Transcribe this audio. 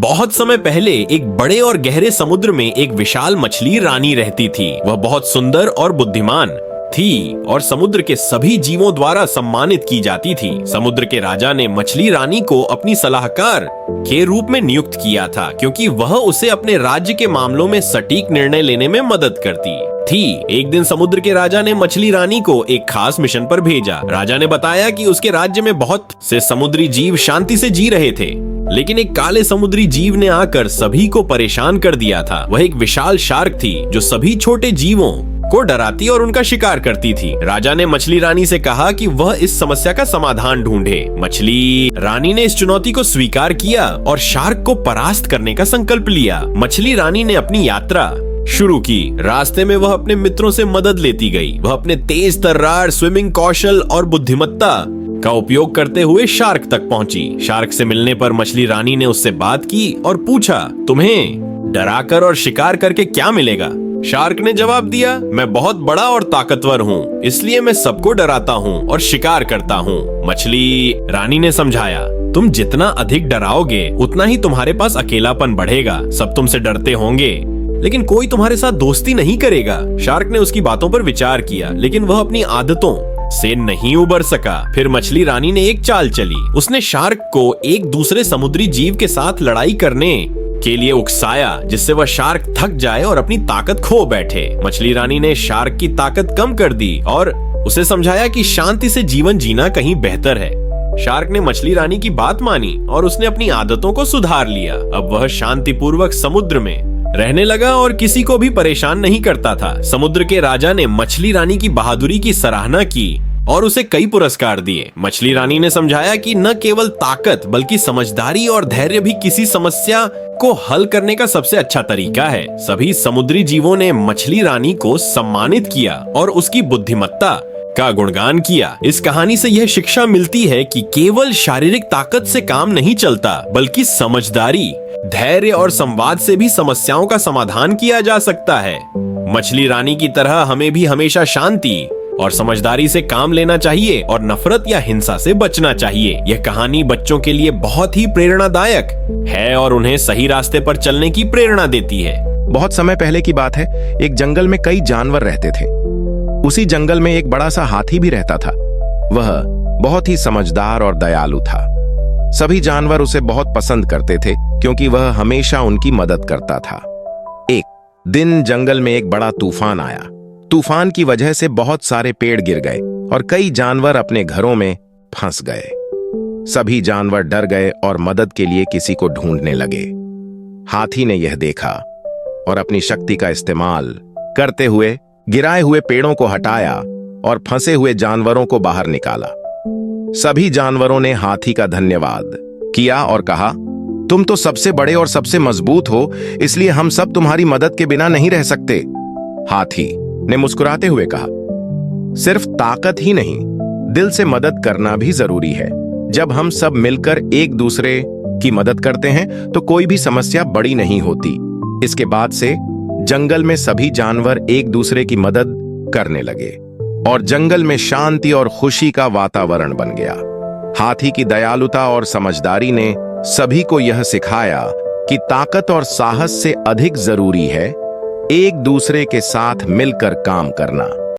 बहुत समय पहले एक बड़े और गहरे समुद्र में एक विशाल मछली रानी रहती थी। वह बहुत सुंदर और बुद्धिमान थी और समुद्र के सभी जीवों द्वारा सम्मानित की जाती थी। समुद्र के राजा ने मछली रानी को अपनी सलाहकार के रूप में नियुक्त किया था, क्योंकि वह उसे अपने राज्य के मामलों में सटीक निर्णय लेने में मदद करती थी। एक दिन समुद्र के राजा ने मछली रानी को एक खास मिशन पर भेजा। राजा ने बताया कि उसके राज्य में बहुत से समुद्री जीव शांति से जी रहे थे, लेकिन एक काले समुद्री जीव ने आकर सभी को परेशान कर दिया था। वह एक विशाल शार्क थी जो सभी छोटे जीवों को डराती और उनका शिकार करती थी। राजा ने मछली रानी से कहा कि वह इस समस्या का समाधान ढूंढे। मछली रानी ने इस चुनौती को स्वीकार किया और शार्क को परास्त करने का संकल्प लिया। मछली रानी ने अपनी यात्रा शुरू की। रास्ते में वह अपने मित्रों से मदद लेती गई। वह अपने तेज तर्रार, स्विमिंग कौशल और बुद्धिमत्ता का उपयोग करते हुए शार्क तक पहुंची। शार्क से मिलने पर मछली रानी ने उससे बात की और पूछा, तुम्हें डराकर और शिकार करके क्या मिलेगा? शार्क ने जवाब दिया, मैं बहुत बड़ा और ताकतवर हूँ, इसलिए मैं सबको डराता हूँ और शिकार करता हूँ। मछली रानी ने समझाया, तुम जितना अधिक डराओगे उतना ही तुम्हारे पास अकेलापन बढ़ेगा। सब तुमसे डरते होंगे, लेकिन कोई तुम्हारे साथ दोस्ती नहीं करेगा। शार्क ने उसकी बातों पर विचार किया, लेकिन वह अपनी आदतों से नहीं उबर सका। फिर मछली रानी ने एक चाल चली। उसने शार्क को एक दूसरे समुद्री जीव के साथ लड़ाई करने के लिए उकसाया, जिससे वह शार्क थक जाए और अपनी ताकत खो बैठे। मछली रानी ने शार्क की ताकत कम कर दी और उसे समझाया कि शांति से जीवन जीना कहीं बेहतर है। शार्क ने मछली रानी की बात मानी और उसने अपनी आदतों को सुधार लिया। अब वह शांतिपूर्वक समुद्र में रहने लगा और किसी को भी परेशान नहीं करता था। समुद्र के राजा ने मछली रानी की बहादुरी की सराहना की और उसे कई पुरस्कार दिए। मछली रानी ने समझाया कि न केवल ताकत बल्कि समझदारी और धैर्य भी किसी समस्या को हल करने का सबसे अच्छा तरीका है। सभी समुद्री जीवों ने मछली रानी को सम्मानित किया और उसकी बुद्धिमत्ता का गुणगान किया। इस कहानी से यह शिक्षा मिलती है कि केवल शारीरिक ताकत से काम नहीं चलता, बल्कि समझदारी, धैर्य और संवाद से भी समस्याओं का समाधान किया जा सकता है। मछली रानी की तरह हमें भी हमेशा शांति और समझदारी से काम लेना चाहिए और नफरत या हिंसा से बचना चाहिए। यह कहानी बच्चों के लिए बहुत ही प्रेरणादायक है और उन्हें सही रास्ते पर चलने की प्रेरणा देती है। बहुत समय पहले की बात है। एक जंगल में कई जानवर रहते थे। उसी जंगल में एक बड़ा सा हाथी भी रहता था। वह बहुत ही समझदार और दयालु था। सभी जानवर उसे बहुत पसंद करते थे क्योंकि वह हमेशा उनकी मदद करता था। एक दिन जंगल में एक बड़ा तूफान आया। तूफान की वजह से बहुत सारे पेड़ गिर गए और कई जानवर अपने घरों में फंस गए। सभी जानवर डर गए और मदद के लिए किसी को ढूंढने लगे। हाथी ने यह देखा और अपनी शक्ति का इस्तेमाल करते हुए गिराए हुए पेड़ों को हटाया और फंसे हुए जानवरों को बाहर निकाला। सभी जानवरों ने हाथी का धन्यवाद किया और कहा, तुम तो सबसे बड़े और सबसे मजबूत हो, इसलिए हम सब तुम्हारी मदद के बिना नहीं रह सकते। हाथी ने मुस्कुराते हुए कहा, सिर्फ ताकत ही नहीं, दिल से मदद करना भी जरूरी है। जब हम सब मिलकर एक दूसरे की मदद करते हैं तो कोई भी समस्या बड़ी नहीं होती। इसके बाद से जंगल में सभी जानवर एक दूसरे की मदद करने लगे और जंगल में शांति और खुशी का वातावरण बन गया। हाथी की दयालुता और समझदारी ने सभी को यह सिखाया कि ताकत और साहस से अधिक जरूरी है एक दूसरे के साथ मिलकर काम करना।